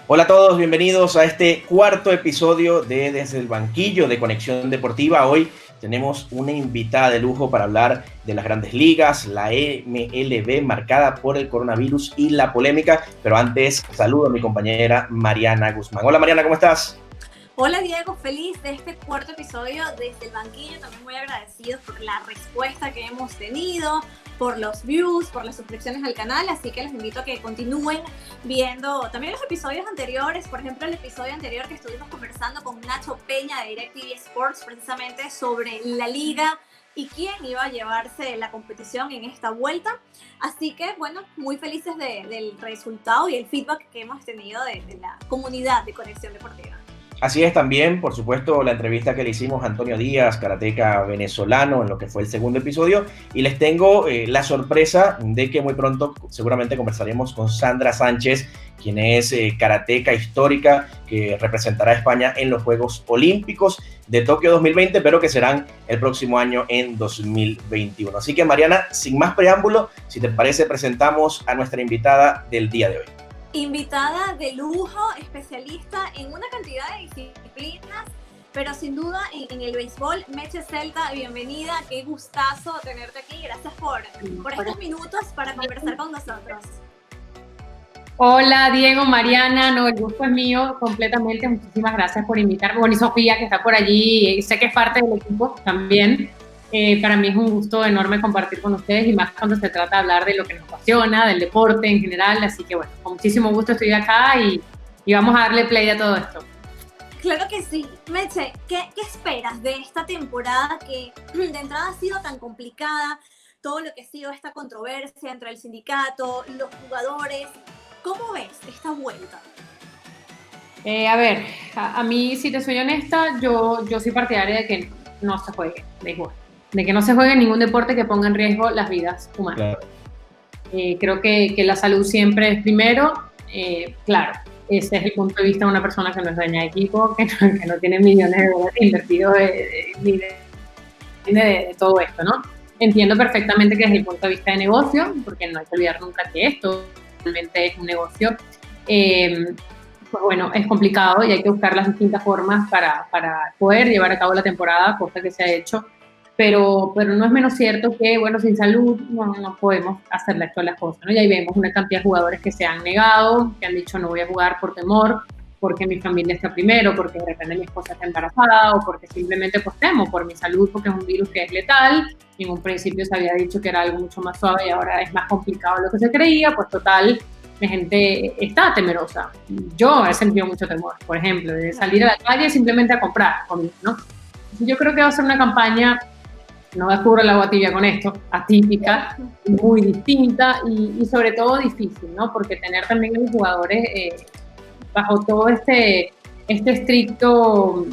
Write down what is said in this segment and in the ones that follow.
Hola a todos, bienvenidos a este cuarto episodio de Desde el Banquillo de Conexión Deportiva. Hoy tenemos una invitada de lujo para hablar de las grandes ligas, la MLB marcada por el coronavirus y la polémica. Pero antes, saludo a mi compañera Mariana Guzmán. Hola Mariana, ¿cómo estás? Hola Diego, feliz de este cuarto episodio desde el banquillo, también muy agradecidos por la respuesta que hemos tenido, por los views, por las suscripciones al canal, así que les invito a que continúen viendo también los episodios anteriores, por ejemplo el episodio anterior que estuvimos conversando con Nacho Peña de DirecTV Sports precisamente sobre la liga y quién iba a llevarse la competición en esta vuelta, así que bueno, muy felices del resultado y el feedback que hemos tenido de la comunidad de Conexión Deportiva. Así es también, por supuesto, la entrevista que le hicimos a Antonio Díaz, karateca venezolano, en lo que fue el segundo episodio. Y les tengo la sorpresa de que muy pronto seguramente conversaremos con Sandra Sánchez, quien es karateca histórica que representará a España en los Juegos Olímpicos de Tokio 2020, pero que serán el próximo año en 2021. Así que Mariana, sin más preámbulo, si te parece, presentamos a nuestra invitada del día de hoy. Invitada de lujo, especialista en una cantidad de disciplinas, pero sin duda en el béisbol. Meche Celta, bienvenida, qué gustazo tenerte aquí. Gracias por estos minutos para conversar con nosotros. Hola Diego, Mariana, no, el gusto es mío completamente, muchísimas gracias por invitarme. Bueno, y Sofía, que está por allí, sé que es parte del equipo también. Para mí es un gusto enorme compartir con ustedes y más cuando se trata de hablar de lo que nos apasiona, del deporte en general, así que bueno, con muchísimo gusto estoy acá y vamos a darle play a todo esto. Claro que sí. Meche, ¿qué esperas de esta temporada que de entrada ha sido tan complicada? Todo lo que ha sido esta controversia entre el sindicato, los jugadores. ¿Cómo ves esta vuelta? A mí, si te soy honesta, yo soy partidaria de que no se juegue béisbol, de que no se juegue ningún deporte que ponga en riesgo las vidas humanas. Claro. Creo que la salud siempre es primero. Claro, ese es el punto de vista de una persona que no es dueña de equipo, que no tiene millones de dólares invertidos de todo esto, ¿no? Entiendo perfectamente que desde el punto de vista de negocio, porque no hay que olvidar nunca que esto realmente es un negocio, pues bueno, es complicado y hay que buscar las distintas formas para poder llevar a cabo la temporada, cosa que se ha hecho, pero no es menos cierto que, bueno, sin salud no podemos hacerle todas las cosas, ¿no? Y ahí vemos una cantidad de jugadores que se han negado, que han dicho no voy a jugar por temor, porque mi familia está primero, porque de repente mi esposa está embarazada, o porque simplemente pues temo por mi salud, porque es un virus que es letal, y en un principio se había dicho que era algo mucho más suave y ahora es más complicado de lo que se creía, pues total, la gente está temerosa. Yo he sentido mucho temor, por ejemplo, de salir a la calle simplemente a comprar comida, ¿no? Entonces yo creo que va a ser una campaña, no descubro el agua tibia con esto, atípica, muy distinta y sobre todo difícil, ¿no? Porque tener también a los jugadores bajo todo estos estrictos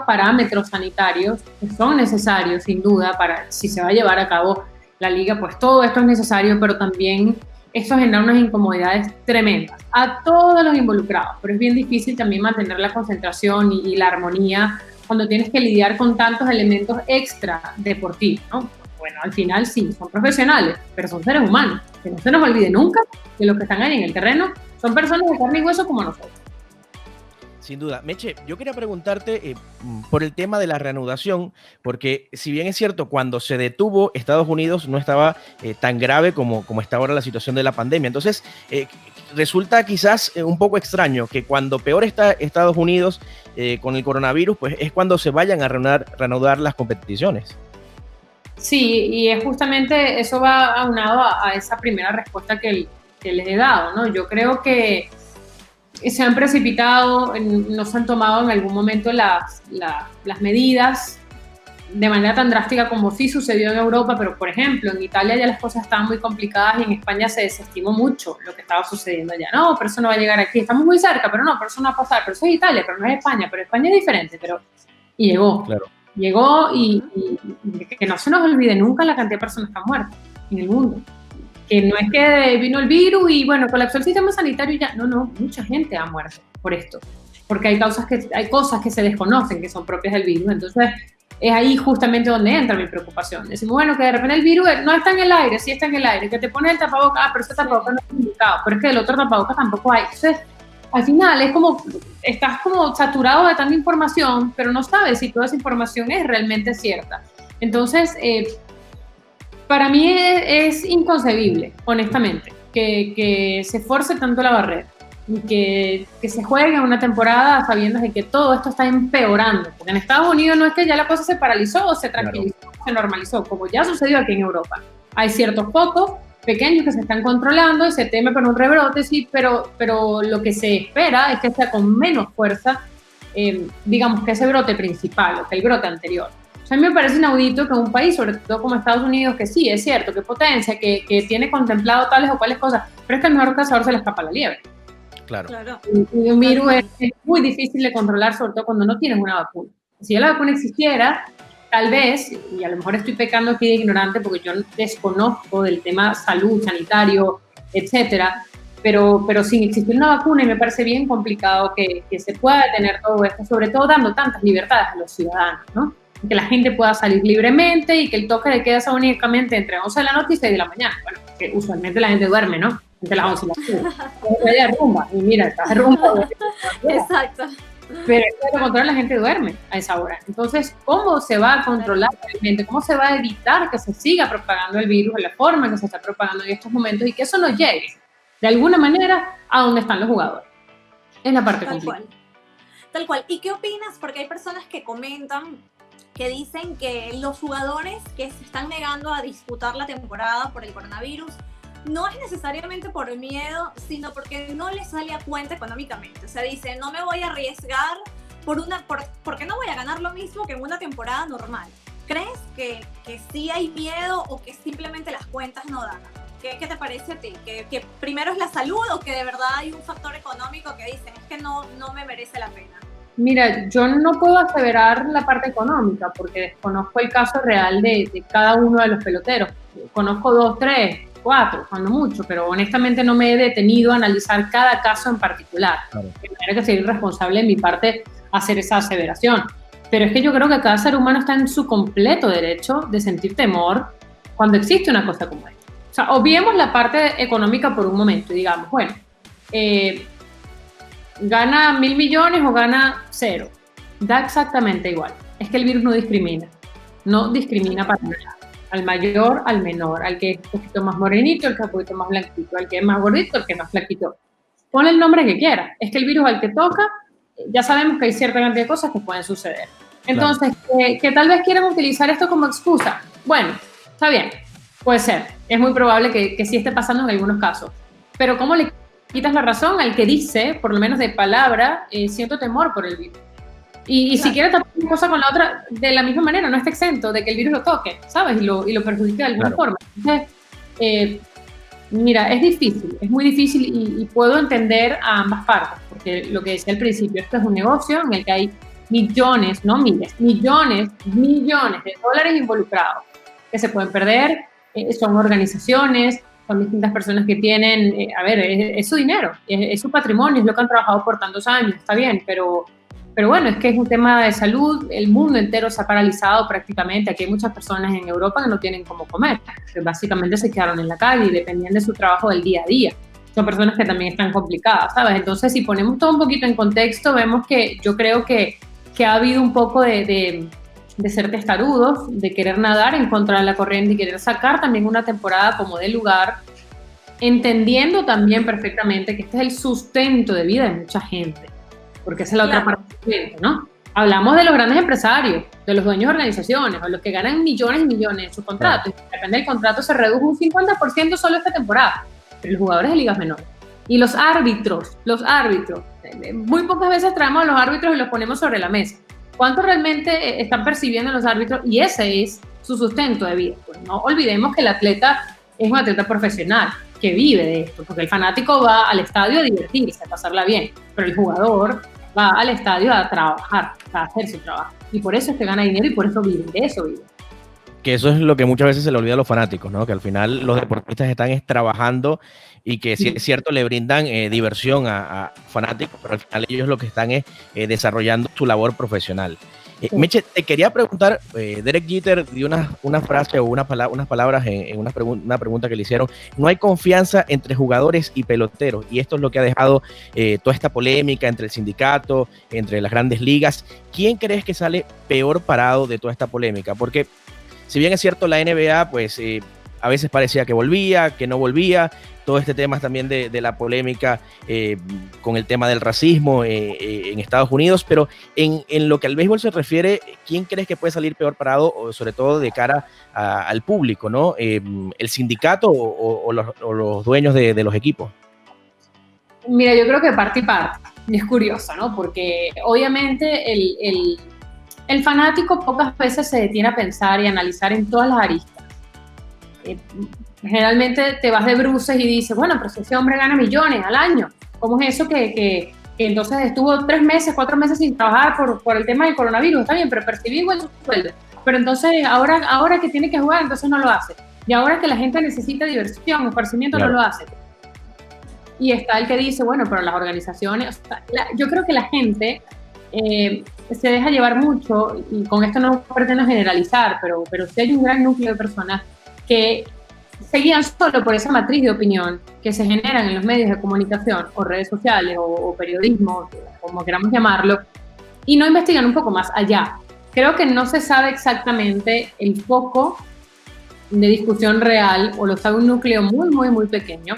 parámetros sanitarios que son necesarios, sin duda, para si se va a llevar a cabo la liga, pues todo esto es necesario, pero también esto genera unas incomodidades tremendas a todos los involucrados, pero es bien difícil también mantener la concentración y la armonía cuando tienes que lidiar con tantos elementos extra deportivos, ¿no? Bueno, al final sí, son profesionales, pero son seres humanos. Que no se nos olvide nunca que los que están ahí en el terreno son personas de carne y hueso como nosotros. Sin duda. Meche, yo quería preguntarte por el tema de la reanudación, porque si bien es cierto, cuando se detuvo Estados Unidos no estaba tan grave como está ahora la situación de la pandemia. Entonces, resulta quizás un poco extraño que cuando peor está Estados Unidos con el coronavirus, pues es cuando se vayan a reanudar las competiciones. Sí, y es justamente eso va aunado a esa primera respuesta que les he dado, ¿no? Yo creo que se han precipitado, no se han tomado en algún momento las medidas de manera tan drástica como sí sucedió en Europa, pero por ejemplo en Italia ya las cosas estaban muy complicadas y en España se desestimó mucho lo que estaba sucediendo allá. No, pero eso no va a llegar aquí, estamos muy cerca, pero no, pero eso no va a pasar, pero eso es Italia, pero no es España, pero España es diferente, y llegó. Claro. Llegó y que no se nos olvide nunca la cantidad de personas que han muerto en el mundo. Que no es que vino el virus y bueno, colapsó el sistema sanitario y ya. No, mucha gente ha muerto por esto. Porque hay cosas que se desconocen, que son propias del virus. Entonces, es ahí justamente donde entra mi preocupación. Decimos, bueno, que de repente el virus no está en el aire, sí está en el aire, que te pones el tapabocas, pero ese tapabocas no es indicado, pero es que del otro tapabocas tampoco hay. Entonces, al final es como, estás como saturado de tanta información, pero no sabes si toda esa información es realmente cierta. Entonces, para mí es inconcebible, honestamente, que se force tanto la barrera y que se juegue una temporada sabiendo de que todo esto está empeorando. Porque en Estados Unidos no es que ya la cosa se paralizó o se tranquilizó, se normalizó, como ya sucedió aquí en Europa. Hay ciertos focos pequeños que se están controlando y se teme por un rebrote, sí, pero lo que se espera es que sea con menos fuerza, digamos, que ese brote principal o que el brote anterior. O sea, a mí me parece inaudito que un país, sobre todo como Estados Unidos, que sí, es cierto, que potencia, que tiene contemplado tales o cuales cosas, pero es que al mejor cazador se le escapa la liebre. Claro. Y un virus es muy difícil de controlar, sobre todo cuando no tienes una vacuna. Si ya la vacuna existiera, tal vez, y a lo mejor estoy pecando aquí de ignorante porque yo desconozco del tema salud, sanitario, etcétera, pero sin existir una vacuna, y me parece bien complicado que se pueda detener todo esto, sobre todo dando tantas libertades a los ciudadanos, ¿no? Que la gente pueda salir libremente y que el toque de queda sea únicamente entre 11 de la noche y 6 de la mañana. Bueno, que usualmente la gente duerme, ¿no? Entre las 11 y las 6. De rumba, y mira, estás de rumba. Exacto. Pero de lo contrario, la gente duerme a esa hora. Entonces, ¿cómo se va a controlar realmente? ¿Cómo se va a evitar que se siga propagando el virus en la forma en que se está propagando en estos momentos y que eso no llegue, de alguna manera, a donde están los jugadores? Es la parte complicada. Tal cual. ¿Y qué opinas? Porque hay personas que comentan, que dicen que los jugadores que se están negando a disputar la temporada por el coronavirus no es necesariamente por miedo, sino porque no les sale a cuenta económicamente. O sea, dicen, no me voy a arriesgar porque no voy a ganar lo mismo que en una temporada normal. ¿Crees que sí hay miedo o que simplemente las cuentas no dan? ¿Qué te parece a ti? ¿Que primero es la salud o que de verdad hay un factor económico que dicen, es que no me merece la pena? Mira, yo no puedo aseverar la parte económica porque desconozco el caso real de cada uno de los peloteros. Conozco 2, 3, 4, cuando mucho, pero honestamente no me he detenido a analizar cada caso en particular. Claro. De manera que sería irresponsable de mi parte hacer esa aseveración. Pero es que yo creo que cada ser humano está en su completo derecho de sentir temor cuando existe una cosa como esta. O sea, obviemos la parte económica por un momento y digamos, bueno, gana 1.000 millones o gana 0. Da exactamente igual. Es que el virus no discrimina. No discrimina para nada. Al mayor, al menor, al que es un poquito más morenito, al que es un poquito más blanquito, al que es más gordito, al que es más flaquito. Pon el nombre que quiera. Es que el virus al que toca, ya sabemos que hay cierta cantidad de cosas que pueden suceder. Entonces, claro, que tal vez quieran utilizar esto como excusa. Bueno, está bien, puede ser. Es muy probable que sí esté pasando en algunos casos. Pero ¿cómo le quitas la razón al que dice, por lo menos de palabra, siento temor por el virus? Y claro, si quiere tapar una cosa con la otra, de la misma manera, no está exento de que el virus lo toque, ¿sabes? Y lo perjudique de alguna forma. Entonces, mira, es difícil, es muy difícil y puedo entender a ambas partes, porque lo que decía al principio, esto es un negocio en el que hay millones, no miles, millones de dólares involucrados que se pueden perder, son organizaciones, son distintas personas que tienen, es su dinero, es su patrimonio, es lo que han trabajado por tantos años, está bien, pero bueno, es que es un tema de salud, el mundo entero se ha paralizado prácticamente, aquí hay muchas personas en Europa que no tienen cómo comer, que básicamente se quedaron en la calle y dependían de su trabajo del día a día. Son personas que también están complicadas, ¿sabes? Entonces, si ponemos todo un poquito en contexto, vemos que yo creo que ha habido un poco de ser testarudos, de querer nadar en contra de la corriente y querer sacar también una temporada como de lugar, entendiendo también perfectamente que este es el sustento de vida de mucha gente, porque esa es la otra parte del cliente, ¿no? Hablamos de los grandes empresarios, de los dueños de organizaciones, o los que ganan millones y millones en sus contratos. Depende del contrato, se redujo un 50% solo esta temporada, pero los jugadores de ligas menores. Y los árbitros, muy pocas veces traemos a los árbitros y los ponemos sobre la mesa. ¿Cuánto realmente están percibiendo los árbitros? Y ese es su sustento de vida. Pues no olvidemos que el atleta es un atleta profesional que vive de esto, porque el fanático va al estadio a divertirse, a pasarla bien, pero el jugador va al estadio a trabajar, a hacer su trabajo. Y por eso es que gana dinero y por eso vive, de eso vive. Que eso es lo que muchas veces se le olvida a los fanáticos, ¿no? Que al final los deportistas están trabajando y que sí es cierto, le brindan diversión a fanáticos, pero al final ellos lo que están es desarrollando su labor profesional. Meche, te quería preguntar, Derek Jeter dio una frase o unas palabras en una pregunta que le hicieron: no hay confianza entre jugadores y peloteros, y esto es lo que ha dejado toda esta polémica entre el sindicato, entre las grandes ligas. ¿Quién crees que sale peor parado de toda esta polémica? Porque si bien es cierto, la NBA, pues a veces parecía que volvía, que no volvía, todo este tema también de la polémica con el tema del racismo en Estados Unidos, pero en lo que al béisbol se refiere, ¿quién crees que puede salir peor parado, o sobre todo de cara al público, ¿no? ¿El sindicato o los dueños de los equipos? Mira, yo creo que parte y parte. Y es curioso, ¿no? Porque obviamente el fanático pocas veces se detiene a pensar y analizar en todas las aristas. Generalmente te vas de bruces y dices, bueno, pero si ese hombre gana millones al año, ¿cómo es eso que entonces estuvo 3 meses, 4 meses sin trabajar por el tema del coronavirus? Está bien, pero percibí igual su sueldo. Pero entonces ahora que tiene que jugar, entonces no lo hace. Y ahora que la gente necesita diversión, esparcimiento, claro, no lo hace. Y está el que dice, bueno, pero las organizaciones, o sea, yo creo que la gente se deja llevar mucho, y con esto no pretendo generalizar, pero sí hay un gran núcleo de personas que se guían solo por esa matriz de opinión que se generan en los medios de comunicación o redes sociales o periodismo, como queramos llamarlo, y no investigan un poco más allá. Creo que no se sabe exactamente el foco de discusión real, o lo sabe un núcleo muy, muy, muy pequeño.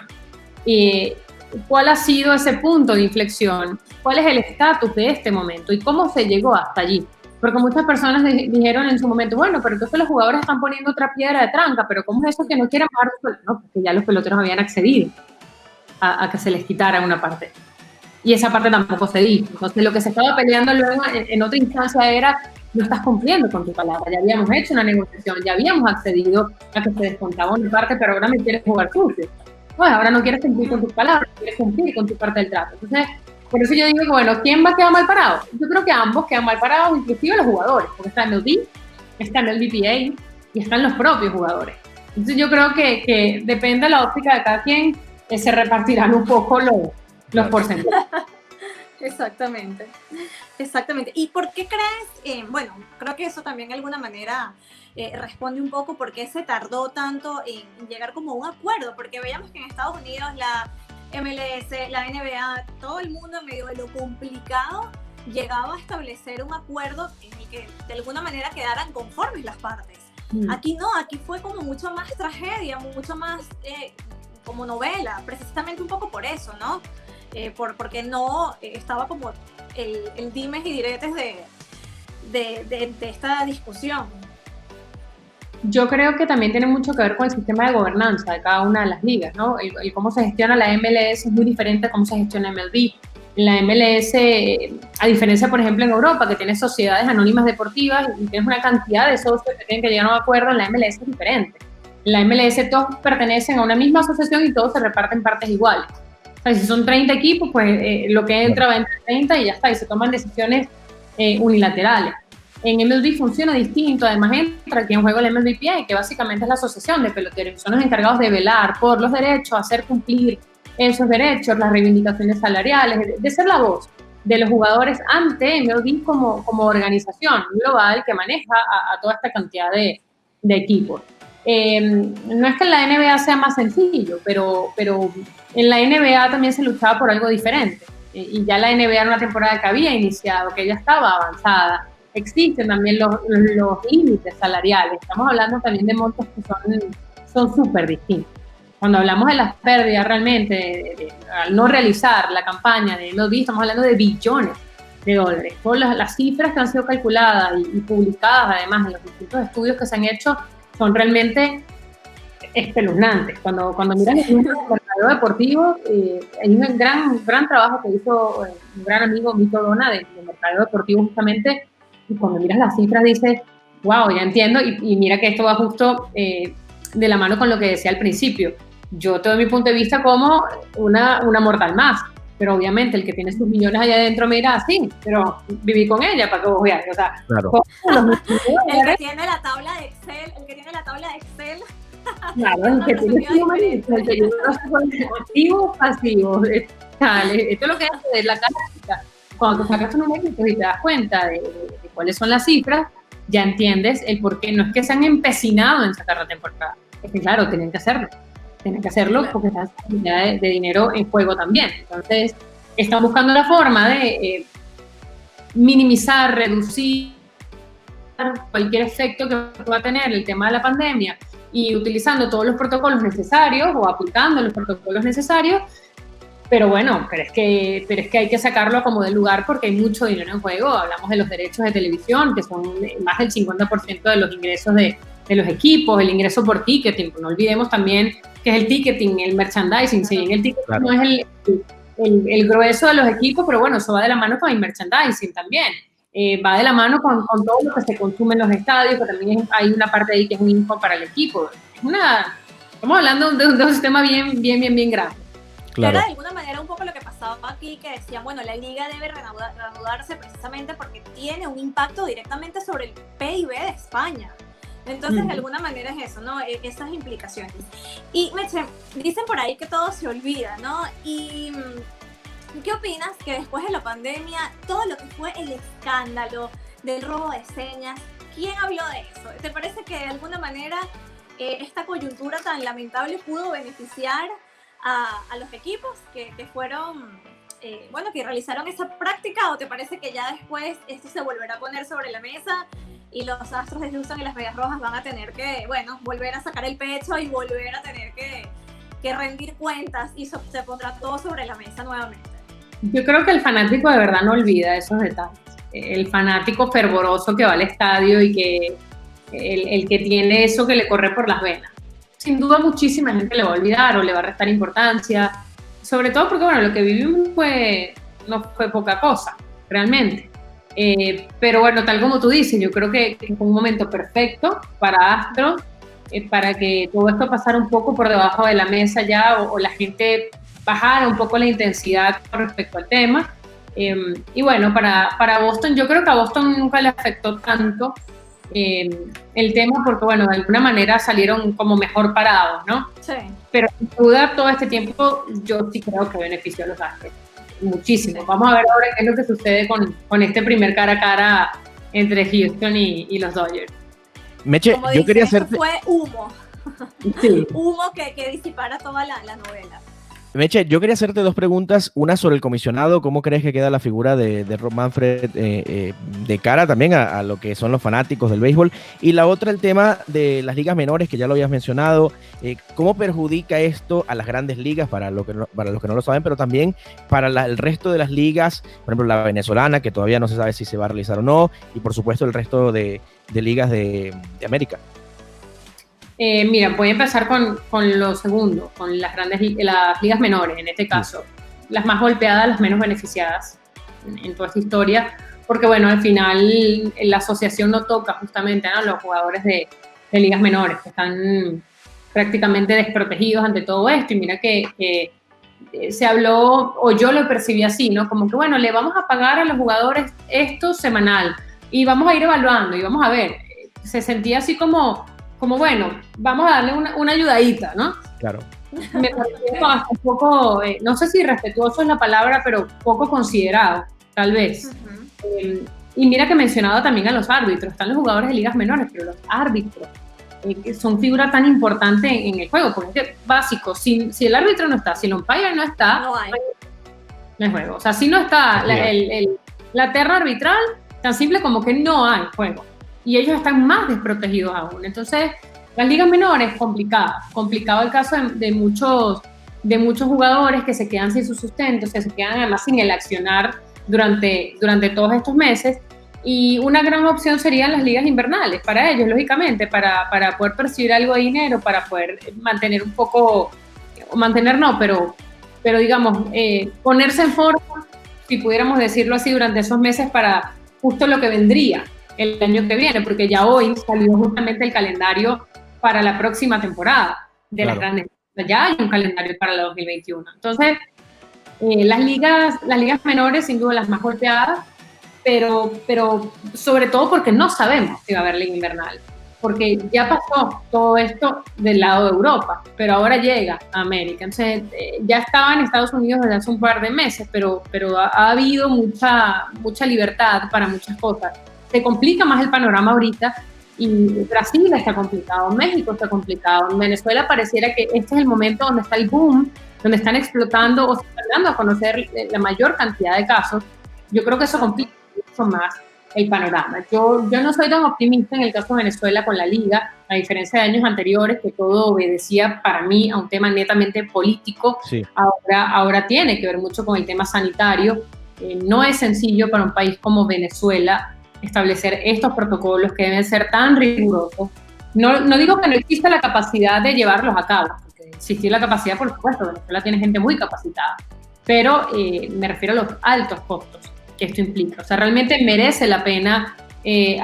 ¿Cuál ha sido ese punto de inflexión? ¿Cuál es el estatus de este momento? ¿Y cómo se llegó hasta allí? Porque muchas personas dijeron en su momento, bueno, pero entonces los jugadores están poniendo otra piedra de tranca, pero ¿cómo es eso que no quieren pagar su sueldo? No, porque ya los peloteros habían accedido a que se les quitara una parte. Y esa parte tampoco se dijo. Entonces lo que se estaba peleando luego en otra instancia era, no estás cumpliendo con tu palabra, ya habíamos hecho una negociación, ya habíamos accedido a que se descontaba una parte, pero ahora me quieres jugar sucio. Bueno, ahora no quieres cumplir con tus palabras, quieres cumplir con tu parte del trato. Entonces, por eso yo digo que, bueno, ¿quién va a quedar mal parado? Yo creo que ambos quedan mal parados, inclusive los jugadores, porque está MLB, está el BPA y están los propios jugadores. Entonces yo creo que depende de la óptica de cada quien, se repartirán un poco los porcentajes. Exactamente. ¿Y por qué crees? Bueno, creo que eso también de alguna manera responde un poco por qué se tardó tanto en llegar como a un acuerdo, porque veíamos que en Estados Unidos la MLS, la NBA, todo el mundo en medio de lo complicado llegaba a establecer un acuerdo en el que de alguna manera quedaran conformes las partes. Aquí no, aquí fue como mucho más tragedia, mucho más como novela, precisamente un poco por eso, ¿no? Porque no estaba como el dimes y diretes de esta discusión. Yo creo que también tiene mucho que ver con el sistema de gobernanza de cada una de las ligas, ¿no? El cómo se gestiona la MLS es muy diferente a cómo se gestiona MLB. La MLS, a diferencia, por ejemplo, en Europa, que tiene sociedades anónimas deportivas y tienes una cantidad de socios que tienen que llegar a un acuerdo, en la MLS es diferente. En la MLS todos pertenecen a una misma asociación y todos se reparten partes iguales. O sea, si son 30 equipos, pues lo que entra va entre 30 y ya está, y se toman decisiones unilaterales. En MLB funciona distinto, además entra aquí en juego el MLBPA, que básicamente es la asociación de peloteros, son los encargados de velar por los derechos, hacer cumplir esos derechos, las reivindicaciones salariales, de ser la voz de los jugadores ante MLB como organización global que maneja a toda esta cantidad de equipos. No es que en la NBA sea más sencillo, pero en la NBA también se luchaba por algo diferente, y ya la NBA era una temporada que había iniciado, que ya estaba avanzada. Existen también los límites salariales, estamos hablando también de montos que son súper distintos. Cuando hablamos de las pérdidas realmente, al no realizar la campaña de MLB, estamos hablando de billones de dólares. Por las cifras que han sido calculadas y publicadas además en los distintos estudios que se han hecho son realmente espeluznantes. Cuando miras el mercado deportivo, hay un gran trabajo que hizo un gran amigo, Mito Dona, del mercado deportivo justamente. Y cuando miras las cifras dices, wow, ya entiendo, y mira que esto va justo de la mano con lo que decía al principio. Yo te doy mi punto de vista como una mortal más, pero obviamente el que tiene sus millones allá adentro me dirá, sí, pero viví con ella para que vos veas, o sea, Claro. El que tiene la tabla de Excel, Claro, el que tiene sus numeritos, el que yo no sé cuál es activos, pasivos, esto es lo que hace la cara. Cuando tú sacas tus numeritos y te das cuenta de cuáles son las cifras, ya entiendes el por qué. No es que se han empecinado en sacar la temporada, es que claro, tienen que hacerlo porque está esa cantidad de dinero en juego también. Entonces, están buscando la forma de minimizar, reducir cualquier efecto que pueda tener el tema de la pandemia y utilizando todos los protocolos necesarios o aplicando los protocolos necesarios. Pero bueno, pero es que hay que sacarlo como del lugar porque hay mucho dinero en juego. Hablamos de los derechos de televisión, que son más del 50% de los ingresos de los equipos, el ingreso por ticketing. No olvidemos también que es el ticketing, el merchandising. Si bien el ticketing claro, no es el grueso de los equipos, pero bueno, eso va de la mano con el merchandising también. Va de la mano con todo lo que se consume en los estadios, que también hay una parte ahí que es un info para el equipo. Estamos hablando de un sistema bien grande. Claro. Era de alguna manera un poco lo que pasaba aquí, que decían, bueno, la liga debe reanudarse precisamente porque tiene un impacto directamente sobre el PIB de España. Entonces, de alguna manera es eso, ¿no? Esas implicaciones. Y, Meche, dicen por ahí que todo se olvida, ¿no? Y ¿qué opinas que después de la pandemia, todo lo que fue el escándalo del robo de señas, ¿quién habló de eso? ¿Te parece que de alguna manera esta coyuntura tan lamentable pudo beneficiar a los equipos que fueron, que realizaron esa práctica, o te parece que ya después esto se volverá a poner sobre la mesa y los Astros de Houston y las Medias Rojas van a tener que, volver a sacar el pecho y volver a tener que rendir cuentas y se pondrá todo sobre la mesa nuevamente? Yo creo que el fanático de verdad no olvida esos detalles. El fanático fervoroso que va al estadio y que el que tiene eso que le corre por las venas. Sin duda muchísima gente le va a olvidar o le va a restar importancia, sobre todo porque lo que vivimos no fue poca cosa, realmente. Pero bueno, tal como tú dices, yo creo que fue un momento perfecto para Astros, para que todo esto pasara un poco por debajo de la mesa ya, o la gente bajara un poco la intensidad con respecto al tema. Y bueno, para Boston, yo creo que a Boston nunca le afectó tanto el tema porque, de alguna manera salieron como mejor parados, ¿no? Sí. Pero sin duda todo este tiempo yo sí creo que benefició a los Astros muchísimo. Sí. Vamos a ver ahora qué es lo que sucede con este primer cara a cara entre Houston y los Dodgers. Meche, como yo quería hacerte... fue humo. Sí. Humo que disipara toda la novela. Meche, yo quería hacerte dos preguntas, una sobre el comisionado, ¿cómo crees que queda la figura de Rob Manfred de cara también a lo que son los fanáticos del béisbol? Y la otra, el tema de las ligas menores, que ya lo habías mencionado, ¿cómo perjudica esto a las grandes ligas, para los que no lo saben, pero también para el resto de las ligas, por ejemplo la venezolana, que todavía no se sabe si se va a realizar o no, y por supuesto el resto de ligas de América? Mira, voy a empezar con lo segundo, con las ligas menores, en este caso. Las más golpeadas, las menos beneficiadas en toda esta historia, porque al final la asociación no toca justamente a los jugadores de ligas menores, que están prácticamente desprotegidos ante todo esto. Y mira que se habló, o yo lo percibí así, ¿no? Como que le vamos a pagar a los jugadores esto semanal, y vamos a ir evaluando, y vamos a ver. Se sentía así como vamos a darle una ayudadita, ¿no? Claro. Me pareció hasta un poco, no sé si respetuoso es la palabra, pero poco considerado, tal vez. Uh-huh. Y mira que mencionaba también a los árbitros, están los jugadores de ligas menores, pero los árbitros son figuras tan importantes en el juego, porque es básico, si el árbitro no está, si el umpire no está, no hay juego. O sea, si no está la terna arbitral, tan simple como que no hay juego. Y ellos están más desprotegidos aún. Entonces, las ligas menores, complicado el caso de muchos jugadores que se quedan sin su sustento, que se quedan además sin el accionar durante todos estos meses. Y una gran opción serían las ligas invernales para ellos, lógicamente, para poder percibir algo de dinero, para poder mantener un poco, pero digamos, ponerse en forma, si pudiéramos decirlo así, durante esos meses para justo lo que vendría el año que viene, porque ya hoy salió justamente el calendario para la próxima temporada de las grandes. Ya hay un calendario para la 2021. Entonces, Las ligas menores, sin duda, las más golpeadas, pero sobre todo porque no sabemos si va a haber liga invernal. Porque ya pasó todo esto del lado de Europa, pero ahora llega a América. Entonces, ya estaba en Estados Unidos desde hace un par de meses, pero ha habido mucha libertad para muchas cosas. Se complica más el panorama ahorita, y Brasil está complicado, México está complicado, en Venezuela pareciera que este es el momento donde está el boom, donde están explotando o se están dando a conocer la mayor cantidad de casos. Yo creo que eso complica mucho más el panorama. Yo no soy tan optimista en el caso de Venezuela con la liga, a diferencia de años anteriores que todo obedecía para mí a un tema netamente político. Sí. Ahora tiene que ver mucho con el tema sanitario. No es sencillo para un país como Venezuela establecer estos protocolos que deben ser tan rigurosos. No digo que no exista la capacidad de llevarlos a cabo, porque existe la capacidad, por supuesto, Venezuela tiene gente muy capacitada, pero me refiero a los altos costos que esto implica. O sea, realmente merece la pena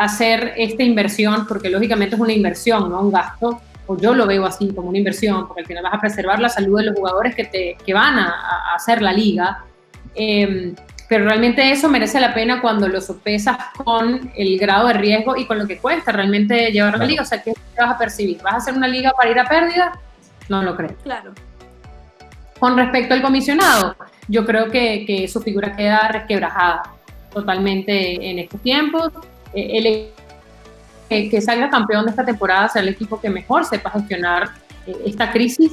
hacer esta inversión, porque lógicamente es una inversión, no un gasto, o yo lo veo así como una inversión, porque al final vas a preservar la salud de los jugadores que van a hacer la liga, pero realmente eso merece la pena cuando lo sopesas con el grado de riesgo y con lo que cuesta realmente llevar la liga. O sea, ¿qué vas a percibir? ¿Vas a hacer una liga para ir a pérdida? No lo creo. Claro. Con respecto al comisionado, yo creo que su figura queda resquebrajada totalmente en estos tiempos. Que salga campeón de esta temporada será el equipo que mejor sepa gestionar esta crisis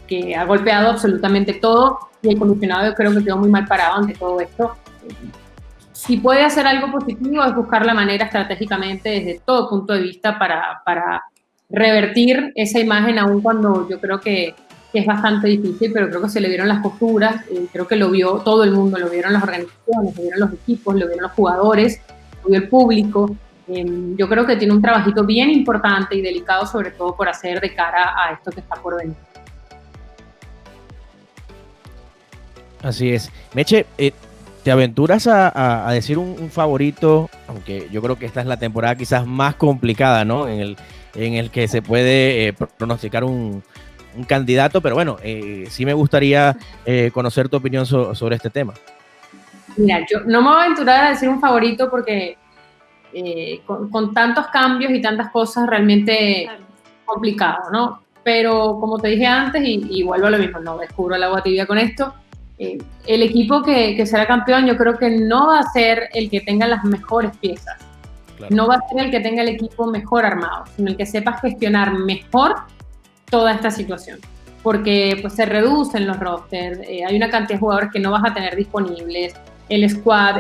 que ha golpeado absolutamente todo, y el comisionado yo creo que quedó muy mal parado ante todo esto. Si puede hacer algo positivo es buscar la manera estratégicamente desde todo punto de vista para revertir esa imagen, aun cuando yo creo que es bastante difícil, pero creo que se le vieron las costuras, creo que lo vio todo el mundo, lo vieron las organizaciones, lo vieron los equipos, lo vieron los jugadores, lo vio el público. Yo creo que tiene un trabajito bien importante y delicado, sobre todo por hacer de cara a esto que está por venir. Así es. Meche, ¿te aventuras a decir un favorito? Aunque yo creo que esta es la temporada quizás más complicada, ¿no? En el que se puede pronosticar un candidato, pero bueno, sí me gustaría conocer tu opinión sobre este tema. Mira, yo no me voy a aventurar a decir un favorito porque con tantos cambios y tantas cosas realmente complicado, ¿no? Pero como te dije antes, y vuelvo a lo mismo, no descubro el agua tibia con esto, el equipo que será campeón yo creo que no va a ser el que tenga las mejores piezas, claro. No va a ser el que tenga el equipo mejor armado, sino el que sepa gestionar mejor toda esta situación, porque pues se reducen los rosters, hay una cantidad de jugadores que no vas a tener disponibles, el squad,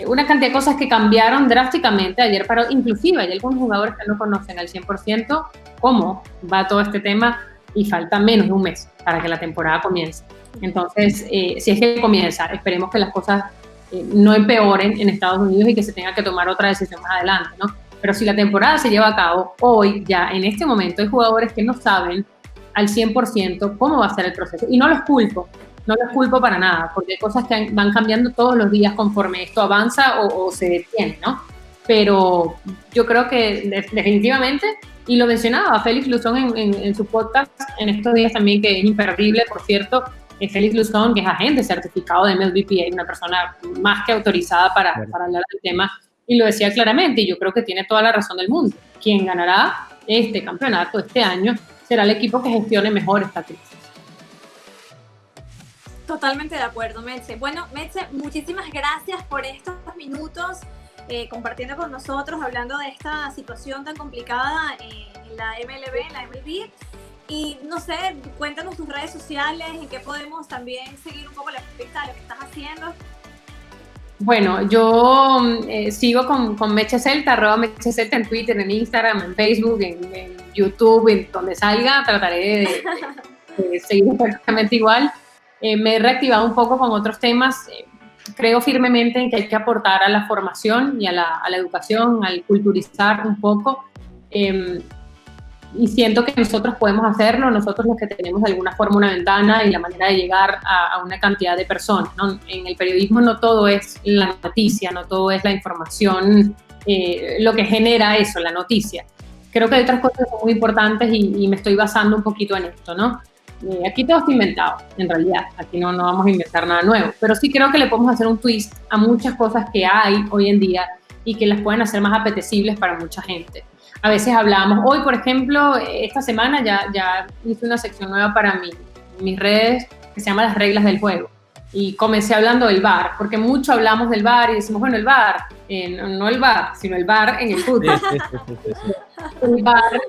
una cantidad de cosas que cambiaron drásticamente ayer, pero inclusive hay algunos jugadores que no conocen al 100% cómo va todo este tema y falta menos de un mes para que la temporada comience. Entonces, si es que comienza, esperemos que las cosas no empeoren en Estados Unidos y que se tenga que tomar otra decisión más adelante, ¿no? Pero si la temporada se lleva a cabo, hoy, ya en este momento, hay jugadores que no saben al 100% cómo va a ser el proceso. Y no los culpo para nada, porque hay cosas que van cambiando todos los días conforme esto avanza o se detiene, ¿no? Pero yo creo que definitivamente, y lo mencionaba Félix Luzón en su podcast en estos días también, que es imperdible, por cierto, Félix Luzón, que es agente certificado de MLBPA, una persona más que autorizada para hablar del tema, y lo decía claramente, y yo creo que tiene toda la razón del mundo. Quien ganará este campeonato este año será el equipo que gestione mejor esta crisis. Totalmente de acuerdo, Meche. Bueno, Meche, muchísimas gracias por estos minutos compartiendo con nosotros, hablando de esta situación tan complicada en la MLB, en la MLB. Y no sé, cuéntanos tus redes sociales, en qué podemos también seguir un poco la pista de lo que estás haciendo. Bueno, yo sigo con Meche Celta, @MecheCelta en Twitter, en Instagram, en Facebook, en YouTube, en donde salga, trataré de seguir perfectamente igual. Me he reactivado un poco con otros temas. Creo firmemente en que hay que aportar a la formación y a la educación, al culturizar un poco. Y siento que nosotros podemos hacerlo, nosotros los que tenemos de alguna forma una ventana y la manera de llegar a una cantidad de personas, ¿no? En el periodismo no todo es la noticia, no todo es la información, lo que genera eso, la noticia. Creo que hay otras cosas que son muy importantes y me estoy basando un poquito en esto, ¿no? Aquí todo está inventado, en realidad. Aquí no vamos a inventar nada nuevo. Pero sí creo que le podemos hacer un twist a muchas cosas que hay hoy en día y que las pueden hacer más apetecibles para mucha gente. A veces hablábamos, hoy por ejemplo, esta semana ya hice una sección nueva para mis redes que se llama Las Reglas del Juego. Y comencé hablando del VAR, porque mucho hablamos del VAR y decimos, bueno, el VAR, no el VAR, sino el VAR en el fútbol. El VAR,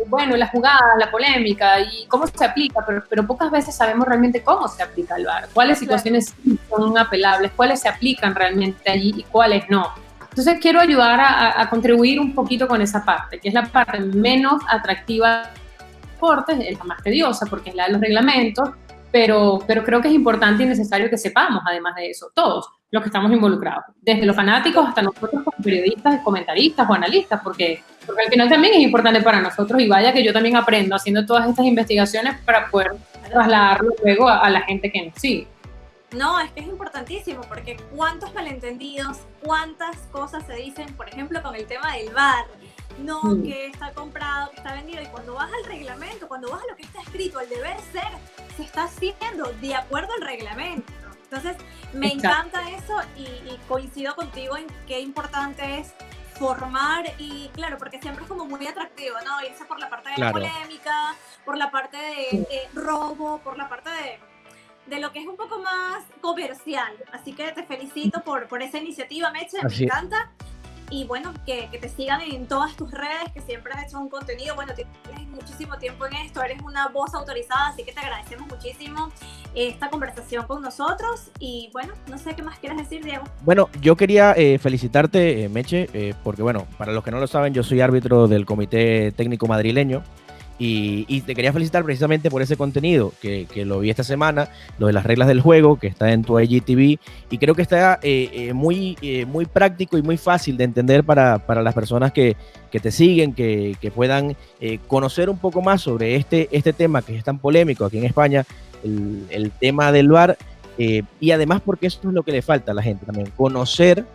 bueno, las jugadas, la polémica y cómo se aplica, pero pocas veces sabemos realmente cómo se aplica el VAR, cuáles situaciones son apelables, cuáles se aplican realmente allí y cuáles no. Entonces quiero ayudar a contribuir un poquito con esa parte, que es la parte menos atractiva del deporte, es la más tediosa porque es la de los reglamentos, pero creo que es importante y necesario que sepamos, además de eso, todos los que estamos involucrados, desde los fanáticos hasta nosotros como periodistas, comentaristas o analistas, porque al final también es importante para nosotros y vaya que yo también aprendo haciendo todas estas investigaciones para poder trasladarlo luego a la gente que nos sigue. No, es que es importantísimo porque cuántos malentendidos, cuántas cosas se dicen, por ejemplo, con el tema del VAR. No, que está comprado, que está vendido. Y cuando vas al reglamento, cuando vas a lo que está escrito, el deber ser, se está haciendo de acuerdo al reglamento. Entonces, me encanta eso y coincido contigo en qué importante es formar y claro, porque siempre es como muy atractivo, ¿no? Irse por la parte de la polémica, por la parte de robo, por la parte de lo que es un poco más comercial. Así que te felicito por esa iniciativa, Meche, me encanta. Y bueno, que te sigan en todas tus redes, que siempre has hecho un contenido. Bueno, tienes muchísimo tiempo en esto, eres una voz autorizada, así que te agradecemos muchísimo esta conversación con nosotros. Y bueno, no sé qué más quieres decir, Diego. Bueno, yo quería felicitarte, Meche, porque bueno, para los que no lo saben, yo soy árbitro del Comité Técnico Madrileño. Y te quería felicitar precisamente por ese contenido que lo vi esta semana, lo de las reglas del juego, que está en tu IGTV, y creo que está muy práctico y muy fácil de entender para las personas que te siguen, que puedan conocer un poco más sobre este tema que es tan polémico aquí en España, el tema del VAR, y además porque eso es lo que le falta a la gente también, conocer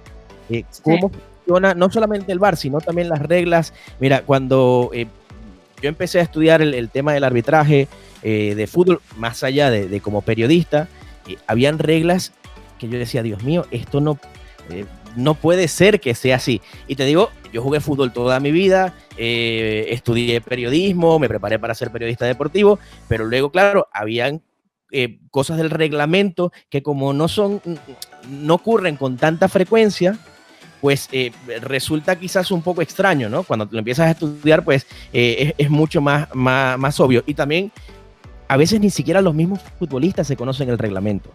cómo funciona no solamente el VAR, sino también las reglas. Mira, cuando yo empecé a estudiar el tema del arbitraje de fútbol, más allá de como periodista, habían reglas que yo decía, Dios mío, esto no puede ser que sea así. Y te digo, yo jugué fútbol toda mi vida, estudié periodismo, me preparé para ser periodista deportivo, pero luego, claro, habían cosas del reglamento que como no ocurren con tanta frecuencia, pues resulta quizás un poco extraño, ¿no? Cuando lo empiezas a estudiar, pues es mucho más obvio. Y también, a veces ni siquiera los mismos futbolistas se conocen el reglamento.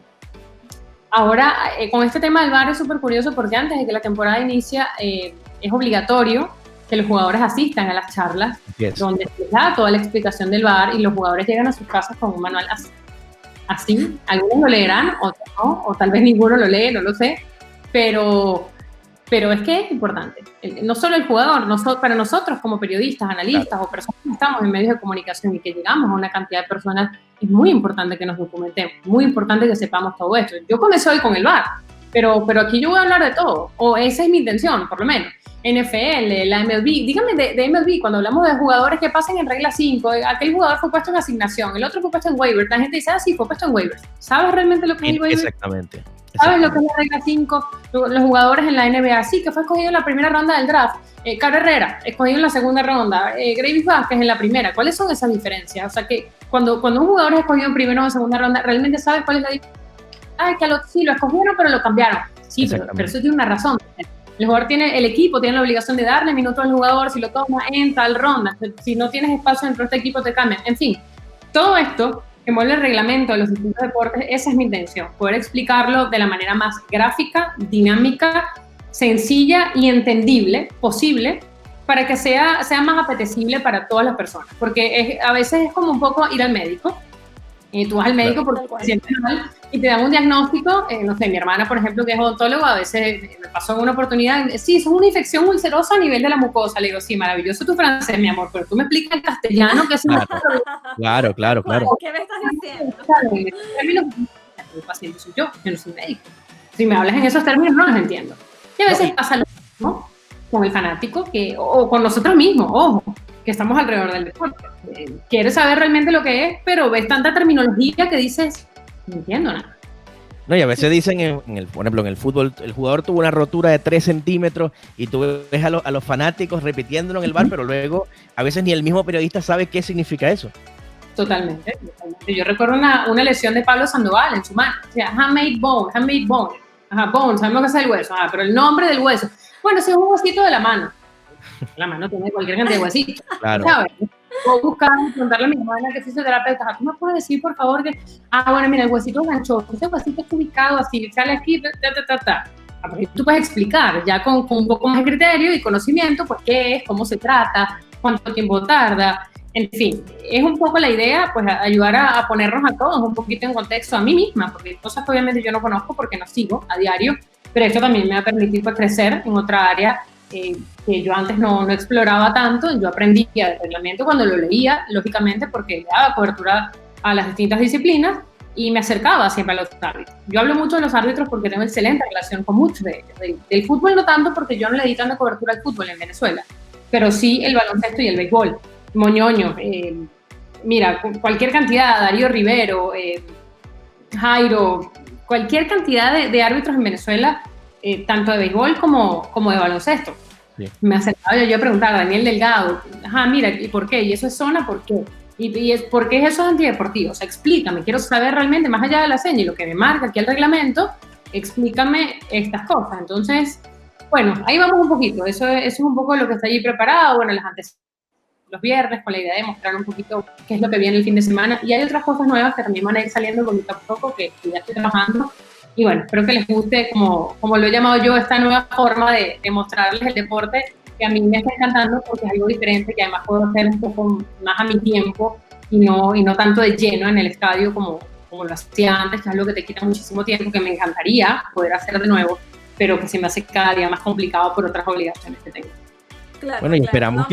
Ahora, con este tema del VAR es súper curioso porque antes de que la temporada inicie, es obligatorio que los jugadores asistan a las charlas donde se les da toda la explicación del VAR y los jugadores llegan a sus casas con un manual así. Algunos lo leerán, otros no, o tal vez ninguno lo lee, no lo sé, pero es que es importante. No solo el jugador, para nosotros como periodistas, analistas o personas que estamos en medios de comunicación y que llegamos a una cantidad de personas, es muy importante que nos documentemos, muy importante que sepamos todo esto. Yo comencé hoy con el VAR, pero aquí yo voy a hablar de todo, o esa es mi intención, por lo menos. NFL, la MLB, díganme de MLB, cuando hablamos de jugadores que pasen en regla 5, aquel jugador fue puesto en asignación, el otro fue puesto en waiver, la gente dice, sí, fue puesto en waivers. ¿Sabes realmente lo que es el waiver? Exactamente. ¿Sabes lo que es la regla 5? Los jugadores en la NBA, sí, que fue escogido en la primera ronda del draft. Caro Herrera, escogido en la segunda ronda. Gravis Vázquez en la primera. ¿Cuáles son esas diferencias? O sea, que cuando un jugador es escogido en primera o segunda ronda, ¿realmente sabes cuál es la diferencia? Sí, lo escogieron, pero lo cambiaron. Sí, pero eso tiene una razón. El jugador el equipo tiene la obligación de darle minutos al jugador. Si lo toma en tal ronda. Si no tienes espacio dentro de este equipo, te cambian. En fin, todo esto que envuelve el reglamento de los distintos deportes, esa es mi intención, poder explicarlo de la manera más gráfica, dinámica, sencilla y entendible posible para que sea más apetecible para todas las personas, porque a veces es como un poco ir al médico. Tú vas al médico porque te sientes mal y te dan un diagnóstico, no sé, mi hermana, por ejemplo, que es odontólogo, a veces me pasó en una oportunidad, sí, es una infección ulcerosa a nivel de la mucosa. Le digo, sí, maravilloso tu francés, mi amor, pero tú me explicas en castellano que es Claro. ¿Qué me estás diciendo? El paciente soy yo no soy médico. Si me hablas en esos términos, no los entiendo. Y a veces pasa lo mismo con el fanático o con nosotros mismos, ojo, que estamos alrededor del deporte. Quieres saber realmente lo que es, pero ves tanta terminología que dices, no entiendo nada. No, y a veces dicen, por ejemplo, en el fútbol, el jugador tuvo una rotura de 3 centímetros y tú ves a los fanáticos repitiéndolo en el bar, pero luego a veces ni el mismo periodista sabe qué significa eso. Totalmente. Yo recuerdo una lesión de Pablo Sandoval en su mano. O sea, handmade bone. Ajá, bone, sabemos que es el hueso. Ajá, pero el nombre del hueso. Bueno, ese es un huesito de la mano. La mano tiene cualquier cantidad de huesitos. Claro. ¿Sabes? Puedo buscar, preguntarle a mi hermana que es fisioterapeuta, ¿tú me puedes decir, por favor, que, bueno, mira, el huesito gancho, ese huesito está ubicado así, sale aquí, tú puedes explicar ya con un poco más de criterio y conocimiento, pues qué es, cómo se trata, cuánto tiempo tarda, en fin, es un poco la idea, pues ayudar a ponernos a todos un poquito en contexto a mí misma, porque hay cosas que obviamente yo no conozco porque no sigo a diario, pero esto también me va a permitir pues, crecer en otra área que yo antes no exploraba tanto. Yo aprendí el reglamento cuando lo leía, lógicamente, porque le daba cobertura a las distintas disciplinas y me acercaba siempre a los árbitros. Yo hablo mucho de los árbitros porque tengo excelente relación con muchos de ellos. Del fútbol no tanto, porque yo no le di tanta cobertura al fútbol en Venezuela, pero sí el baloncesto y el béisbol. Moñoño, mira, cualquier cantidad, Darío Rivero, Jairo, cualquier cantidad de árbitros en Venezuela, tanto de béisbol como de baloncesto. Sí. Me acercaba yo a preguntar a Daniel Delgado, mira, ¿y por qué? ¿Y eso es zona? ¿Por qué? ¿Y por qué es eso antideportivo? O sea, explícame, quiero saber realmente, más allá de la seña y lo que me marca aquí el reglamento, explícame estas cosas. Entonces, bueno, ahí vamos un poquito, eso es un poco lo que está allí preparado, bueno, los viernes con la idea de mostrar un poquito qué es lo que viene el fin de semana, y hay otras cosas nuevas que también van a ir saliendo poquito a poco, que ya estoy trabajando. Y bueno, espero que les guste, como lo he llamado yo, esta nueva forma de mostrarles el deporte, que a mí me está encantando porque es algo diferente, que además puedo hacer un poco más a mi tiempo y no tanto de lleno en el estadio como lo hacía antes, que es algo que te quita muchísimo tiempo, que me encantaría poder hacer de nuevo, pero que se me hace cada día más complicado por otras obligaciones que tengo. Claro, bueno, y esperamos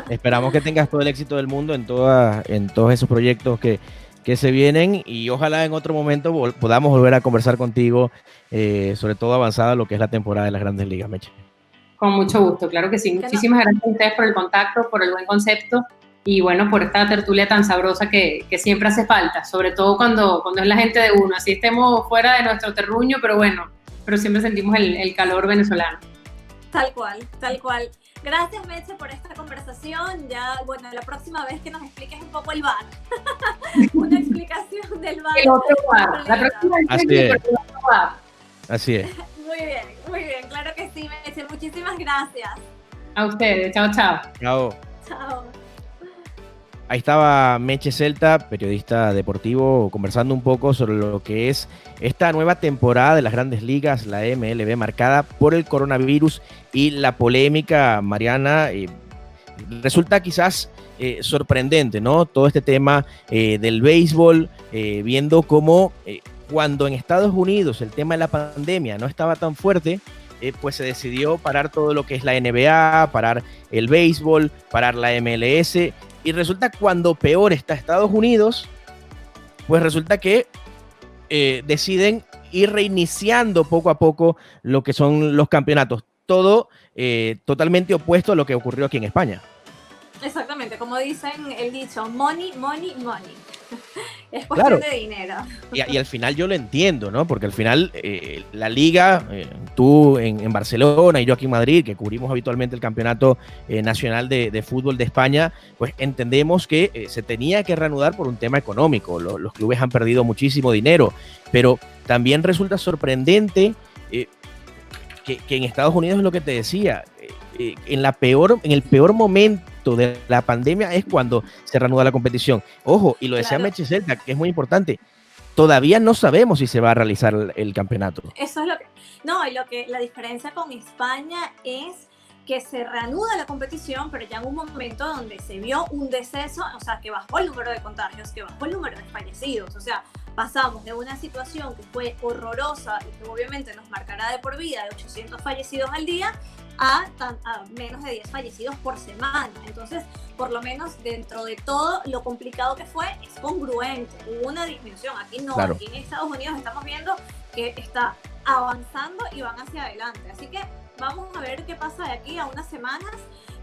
esperamos que tengas todo el éxito del mundo en todos esos proyectos que se vienen, y ojalá en otro momento podamos volver a conversar contigo, sobre todo avanzada lo que es la temporada de las Grandes Ligas, Meche. Con mucho gusto, claro que sí. Muchísimas gracias a ustedes por el contacto, por el buen concepto y bueno, por esta tertulia tan sabrosa que siempre hace falta, sobre todo cuando es la gente de uno, así estemos fuera de nuestro terruño, pero siempre sentimos el calor venezolano. Tal cual, tal cual. Gracias, Meche, por esta conversación. Ya, bueno, la próxima vez que nos expliques un poco el VAR. Una explicación del VAR. El otro VAR. La próxima vez Así es. Así es. Muy bien, claro que sí, Meche. Muchísimas gracias. A ustedes, chao, chao. Chao. Chao. Ahí estaba Meche Celta, periodista deportivo, conversando un poco sobre lo que es esta nueva temporada de las Grandes Ligas, la MLB, marcada por el coronavirus y la polémica, Mariana. Resulta quizás sorprendente, ¿no? Todo este tema del béisbol, viendo cómo cuando en Estados Unidos el tema de la pandemia no estaba tan fuerte, pues se decidió parar todo lo que es la NBA, parar el béisbol, parar la MLS. Y resulta cuando peor está Estados Unidos, pues resulta que deciden ir reiniciando poco a poco lo que son los campeonatos. Todo totalmente opuesto a lo que ocurrió aquí en España. Exactamente, como dicen el dicho, money, money, money. Es cuestión de dinero. Y al final yo lo entiendo, ¿no? Porque al final la liga, tú en Barcelona y yo aquí en Madrid, que cubrimos habitualmente el campeonato nacional de fútbol de España, pues entendemos que se tenía que reanudar por un tema económico. Los clubes han perdido muchísimo dinero, pero también resulta sorprendente que en Estados Unidos es lo que te decía, en el peor momento de la pandemia es cuando se reanuda la competición. Ojo, y lo decía Meche Celta, que es muy importante, todavía no sabemos si se va a realizar el campeonato. Eso es la diferencia con España es que se reanuda la competición, pero ya en un momento donde se vio un deceso, o sea, que bajó el número de contagios, que bajó el número de fallecidos, o sea, pasamos de una situación que fue horrorosa y que obviamente nos marcará de por vida, de 800 fallecidos al día, a menos de 10 fallecidos por semana. Entonces, por lo menos dentro de todo lo complicado que fue, es congruente, hubo una disminución. Aquí no, claro. Aquí en Estados Unidos estamos viendo que está avanzando y van hacia adelante. Así que vamos a ver qué pasa de aquí a unas semanas.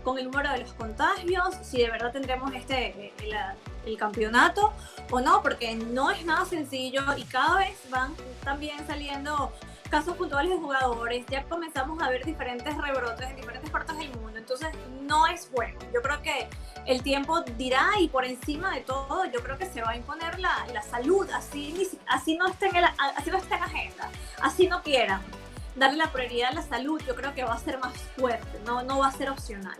con el número de los contagios, si de verdad tendremos el campeonato o no, porque no es nada sencillo y cada vez van también saliendo casos puntuales de jugadores, ya comenzamos a ver diferentes rebrotes en diferentes partes del mundo, entonces no es juego. Yo creo que el tiempo dirá, y por encima de todo yo creo que se va a imponer la salud, así no esté en agenda, así no quieran darle la prioridad a la salud, yo creo que va a ser más fuerte, no va a ser opcional.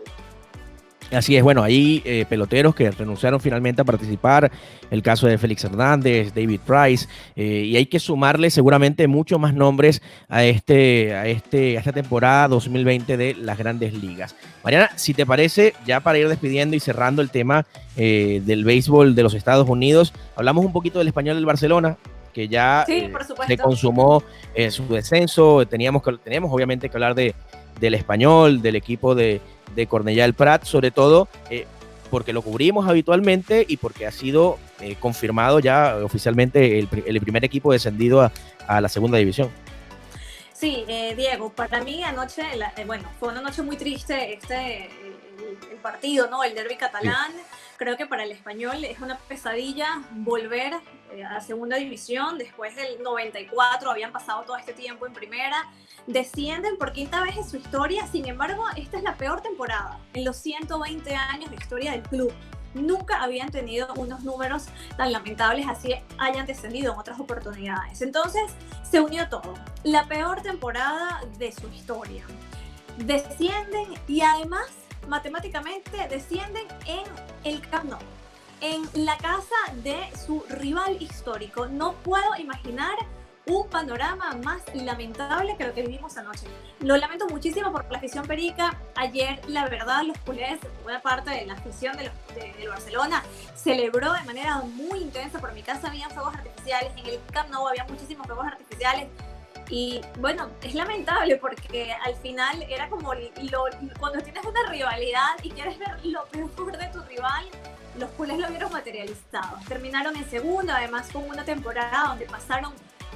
Así es, bueno, hay peloteros que renunciaron finalmente a participar, el caso de Félix Hernández, David Price, y hay que sumarle seguramente muchos más nombres a esta temporada 2020 de las Grandes Ligas. Mariana, si te parece, ya para ir despidiendo y cerrando el tema del béisbol de los Estados Unidos, hablamos un poquito del Español del Barcelona, que ya sí, se consumó su descenso. Teníamos obviamente que hablar del Español, del equipo de Cornellà del Prat, sobre todo porque lo cubrimos habitualmente y porque ha sido confirmado ya oficialmente el primer equipo descendido a la segunda división. Sí, Diego, para mí anoche, fue una noche muy triste el partido, ¿no? El derbi catalán. Sí. Creo que para el Español es una pesadilla volver a segunda división. Después del 94 habían pasado todo este tiempo en primera. Descienden por quinta vez en su historia. Sin embargo, esta es la peor temporada en los 120 años de historia del club. Nunca habían tenido unos números tan lamentables, así hayan descendido en otras oportunidades. Entonces se unió todo. La peor temporada de su historia. Descienden y además matemáticamente descienden en el Camp Nou, en la casa de su rival histórico. No puedo imaginar un panorama más lamentable que lo que vivimos anoche. Lo lamento muchísimo por la afición perica. Ayer, la verdad, los culés, buena parte de la afición del Barcelona, celebró de manera muy intensa. Por mi casa había fuegos artificiales, en el Camp Nou había muchísimos fuegos artificiales. Y bueno, es lamentable porque al final era como cuando tienes una rivalidad y quieres ver lo peor de tu rival, los culés lo vieron materializado. Terminaron en segundo, además con una temporada donde pasaron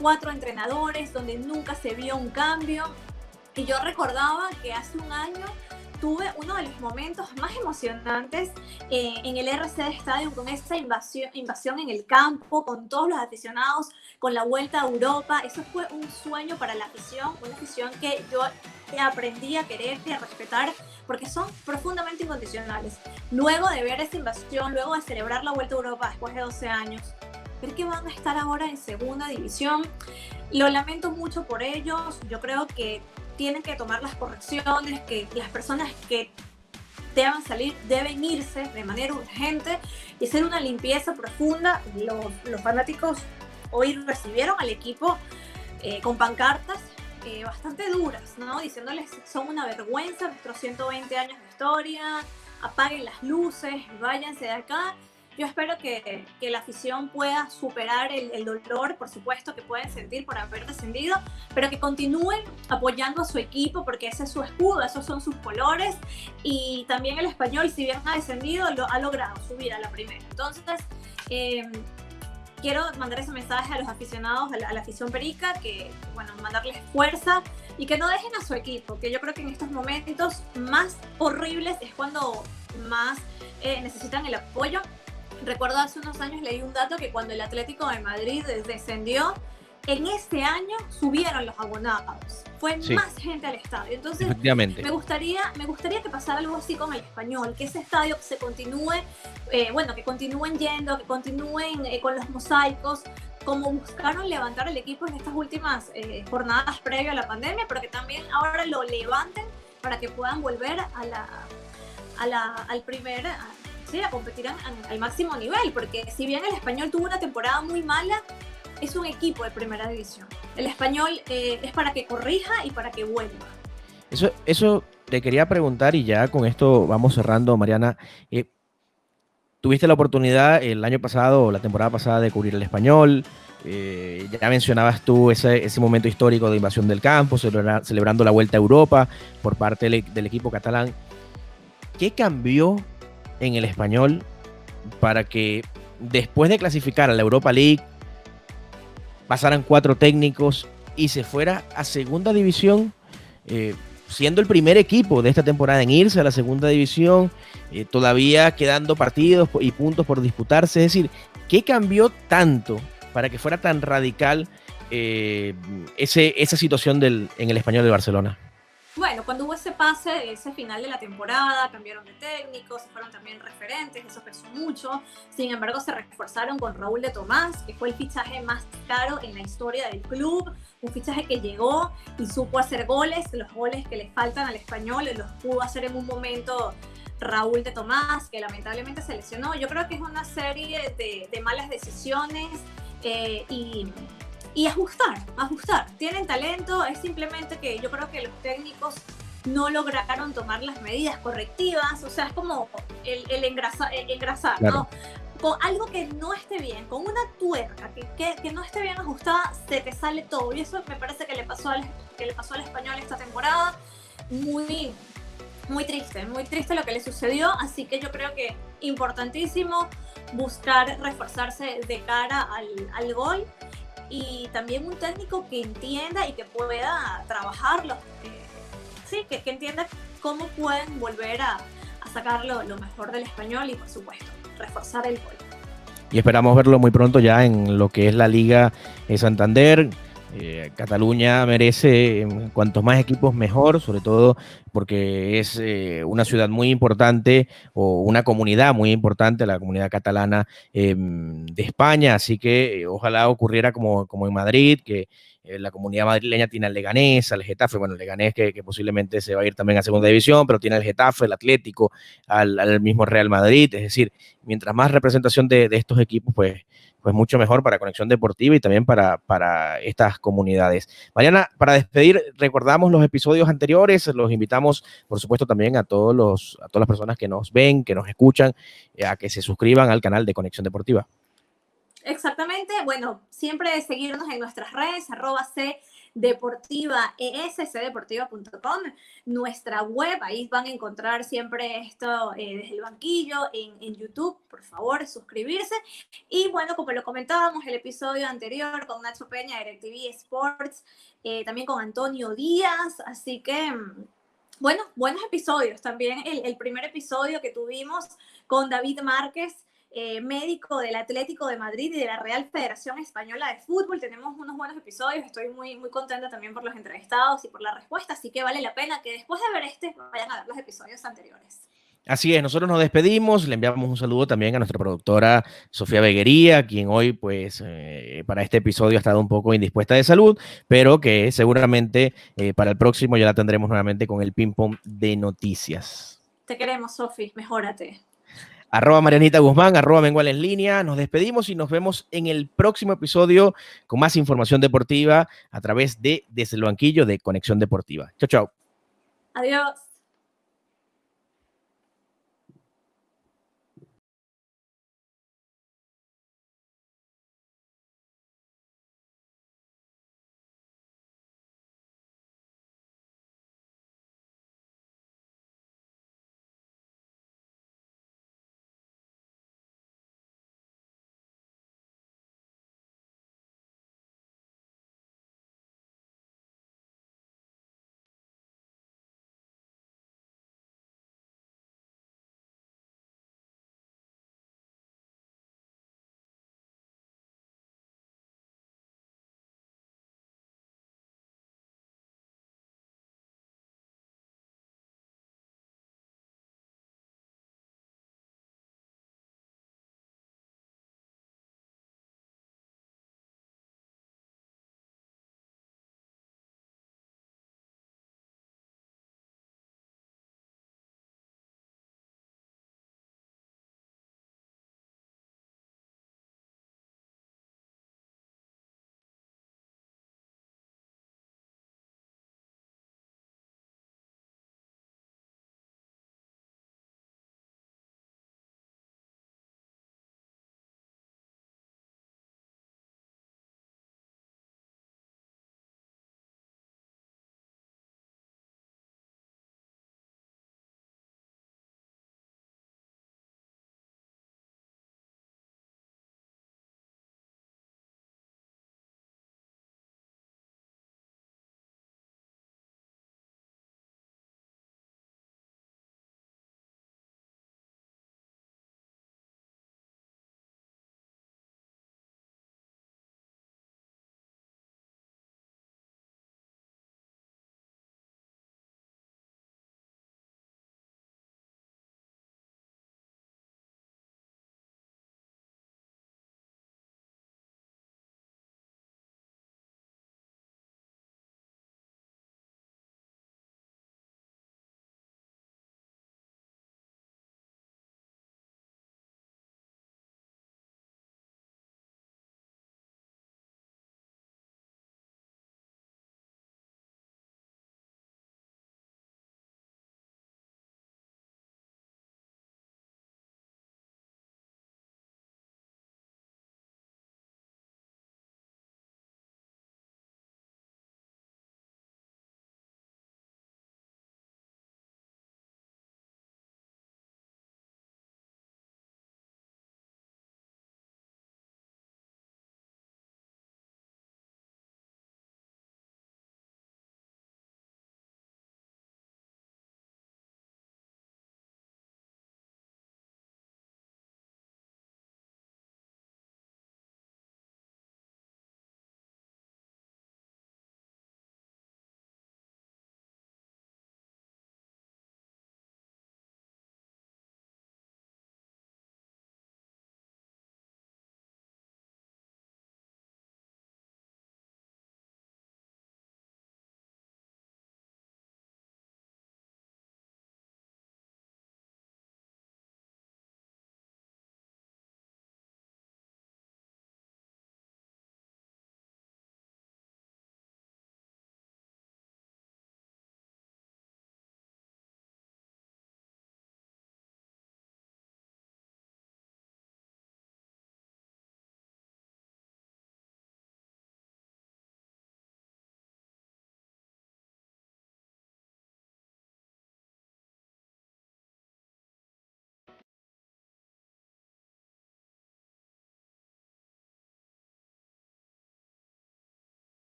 4 entrenadores, donde nunca se vio un cambio. Y yo recordaba que hace un año tuve uno de los momentos más emocionantes en el RCD Stadium, con esa invasión en el campo, con todos los aficionados, con la vuelta a Europa. Eso fue un sueño para la afición, una afición que yo aprendí a querer y a respetar, porque son profundamente incondicionales. Luego de ver esa invasión, luego de celebrar la vuelta a Europa después de 12 años, ver que van a estar ahora en segunda división, lo lamento mucho por ellos. Yo creo que tienen que tomar las correcciones, que las personas que deban salir deben irse de manera urgente y hacer una limpieza profunda. Los fanáticos hoy recibieron al equipo con pancartas bastante duras, ¿no? Diciéndoles son una vergüenza nuestros 120 años de historia, apaguen las luces, váyanse de acá. Yo espero que la afición pueda superar el dolor, por supuesto, que pueden sentir por haber descendido, pero que continúen apoyando a su equipo, porque ese es su escudo, esos son sus colores. Y también el Español, si bien ha descendido, ha logrado subir a la primera. Entonces, quiero mandar ese mensaje a los aficionados, a la afición perica, que, bueno, mandarles fuerza y que no dejen a su equipo, que yo creo que en estos momentos más horribles es cuando más necesitan el apoyo. Recuerdo hace unos años leí un dato que cuando el Atlético de Madrid descendió, en este año subieron los abonados. Fue más gente al estadio. Entonces, me gustaría que pasara algo así con el Español, que ese estadio se continúe, que continúen yendo, que continúen con los mosaicos, como buscaron levantar el equipo en estas últimas jornadas previo a la pandemia, pero que también ahora lo levanten para que puedan volver al primer... a competir al máximo nivel, porque si bien el Español tuvo una temporada muy mala, es un equipo de primera división. El Español es para que corrija y para que vuelva. Eso te quería preguntar, y ya con esto vamos cerrando, Mariana. Tuviste la oportunidad el año pasado o la temporada pasada de cubrir el Español. Ya mencionabas tú ese momento histórico de invasión del campo, celebrando la vuelta a Europa por parte del equipo catalán. ¿Qué cambió en el Español para que después de clasificar a la Europa League pasaran 4 técnicos y se fuera a segunda división? siendo el primer equipo de esta temporada en irse a la segunda división, todavía quedando partidos y puntos por disputarse. Es decir, ¿qué cambió tanto para que fuera tan radical esa situación en el Español de Barcelona? Bueno, cuando hubo ese pase, ese final de la temporada, cambiaron de técnico, se fueron también referentes, eso pesó mucho. Sin embargo, se reforzaron con Raúl de Tomás, que fue el fichaje más caro en la historia del club. Un fichaje que llegó y supo hacer goles, los goles que le faltan al Español, los pudo hacer en un momento Raúl de Tomás, que lamentablemente se lesionó. Yo creo que es una serie de malas decisiones y ajustar. Tienen talento, es simplemente que yo creo que los técnicos no lograron tomar las medidas correctivas, o sea, es como el engrasar, claro, ¿no? Con algo que no esté bien, con una tuerca que no esté bien ajustada, se te sale todo, y eso me parece que le pasó al Español esta temporada. Muy triste lo que le sucedió, así que yo creo que importantísimo buscar reforzarse de cara al gol, y también un técnico que entienda y que pueda trabajarlo, que entienda cómo pueden volver a sacar lo mejor del Español y, por supuesto, reforzar el gol. Y esperamos verlo muy pronto ya en lo que es la Liga Santander. Cataluña merece cuantos más equipos mejor, sobre todo porque es una ciudad muy importante o una comunidad muy importante, la comunidad catalana de España, así que ojalá ocurriera como en Madrid, que la comunidad madrileña tiene al Leganés, al Getafe, bueno, el Leganés que posiblemente se va a ir también a segunda división, pero tiene al Getafe, el Atlético, al mismo Real Madrid, es decir, mientras más representación de estos equipos, pues mucho mejor para Conexión Deportiva y también para estas comunidades. Mariana, para despedir, recordamos los episodios anteriores, los invitamos, por supuesto, también a todas las personas que nos ven, que nos escuchan, a que se suscriban al canal de Conexión Deportiva. Exactamente, bueno, siempre seguirnos en nuestras redes, @cdeportiva, cdeportiva.com, nuestra web, ahí van a encontrar siempre esto desde el banquillo, en YouTube, por favor, suscribirse. Y bueno, como lo comentábamos el episodio anterior con Nacho Peña de DirecTV Sports, también con Antonio Díaz, así que, bueno, buenos episodios. También el primer episodio que tuvimos con David Márquez, médico del Atlético de Madrid y de la Real Federación Española de Fútbol. Tenemos unos buenos episodios, estoy muy contenta también por los entrevistados y por la respuesta, así que vale la pena que después de ver vayan a ver los episodios anteriores. Así es, nosotros nos despedimos, le enviamos un saludo también a nuestra productora Sofía Beguería, quien hoy pues para este episodio ha estado un poco indispuesta de salud, pero que seguramente para el próximo ya la tendremos nuevamente con el ping pong de noticias. Te queremos, Sofi, mejórate. @Marianita Guzmán, @Mengual en línea. Nos despedimos y nos vemos en el próximo episodio con más información deportiva a través de Desde el Banquillo de Conexión Deportiva. Chao, chao. Adiós.